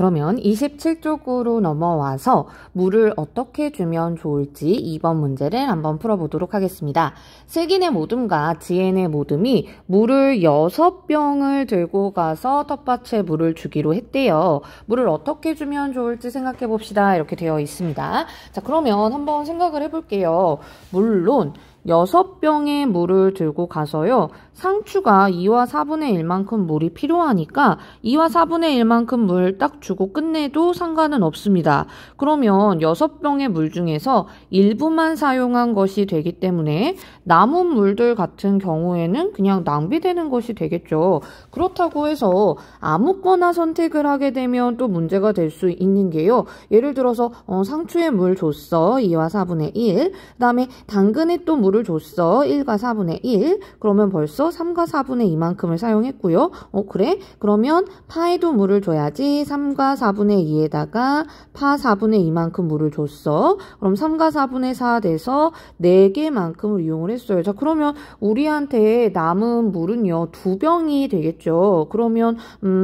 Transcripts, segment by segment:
그러면 27쪽으로 넘어와서 물을 어떻게 주면 좋을지 2번 문제를 한번 풀어보도록 하겠습니다. 슬기네 모듬과 지혜네 모듬이 물을 6병을 들고 가서 텃밭에 물을 주기로 했대요. 물을 어떻게 주면 좋을지 생각해 봅시다. 이렇게 되어 있습니다. 자, 그러면 한번 생각을 해볼게요. 물론 6병의 물을 들고 가서요. 상추가 2와 4분의 1만큼 물이 필요하니까 2와 4분의 1만큼 물 딱 주고 끝내도 상관은 없습니다. 그러면 6병의 물 중에서 일부만 사용한 것이 되기 때문에 남은 물들 같은 경우에는 그냥 낭비되는 것이 되겠죠. 그렇다고 해서 아무거나 선택을 하게 되면 또 문제가 될 수 있는 게요. 예를 들어서 상추에 물 줬어. 2와 4분의 1. 그 다음에 당근에 또 물을 줬어. 1과 4분의 1. 그러면 벌써 3과 4분의 2만큼을 사용했고요. 그래? 그러면 파에도 물을 줘야지. 3과 4분의 2에다가 파 4분의 2만큼 물을 줬어. 그럼 3과 4분의 4 돼서 4개만큼을 이용을 했어요. 자, 그러면 우리한테 남은 물은요. 2병이 되겠죠. 그러면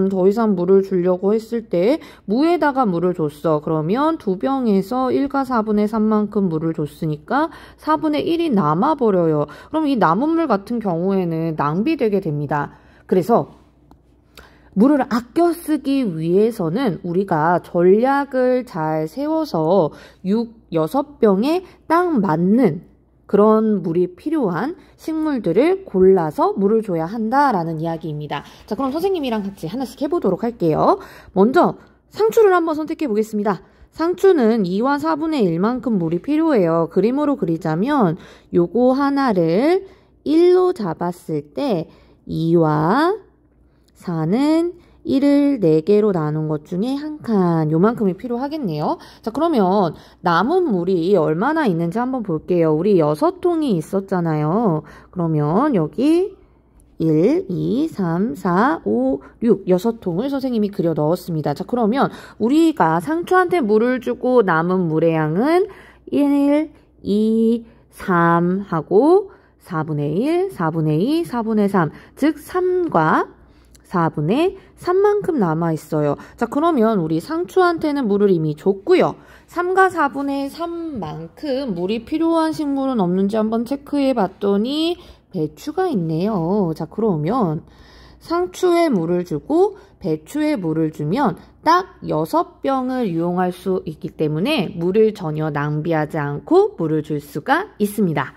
더 이상 물을 주려고 했을 때 무에다가 물을 줬어. 그러면 2병에서 1과 4분의 3만큼 물을 줬으니까 4분의 1이 남아버려요. 그럼 이 남은 물 같은 경우에는 낭비되게 됩니다. 그래서 물을 아껴 쓰기 위해서는 우리가 전략을 잘 세워서 6병에 딱 맞는 그런 물이 필요한 식물들을 골라서 물을 줘야 한다라는 이야기입니다. 자, 그럼 선생님이랑 같이 하나씩 해보도록 할게요. 먼저 상추를 한번 선택해 보겠습니다. 상추는 2와 4분의 1만큼 물이 필요해요. 그림으로 그리자면 요거 하나를 1로 잡았을 때 2와 4는 1을 4개로 나눈 것 중에 한 칸, 요만큼이 필요하겠네요. 자, 그러면 남은 물이 얼마나 있는지 한번 볼게요. 우리 6통이 있었잖아요. 그러면 여기 1, 2, 3, 4, 5, 6, 6통을 선생님이 그려 넣었습니다. 자, 그러면 우리가 상추한테 물을 주고 남은 물의 양은 1, 2, 3 하고 4분의 1, 4분의 2, 4분의 3, 즉 3과 4분의 3만큼 남아있어요. 자, 그러면 우리 상추한테는 물을 이미 줬고요. 3과 4분의 3만큼 물이 필요한 식물은 없는지 한번 체크해 봤더니 배추가 있네요. 자, 그러면 상추에 물을 주고 배추에 물을 주면 딱 6병을 이용할 수 있기 때문에 물을 전혀 낭비하지 않고 물을 줄 수가 있습니다.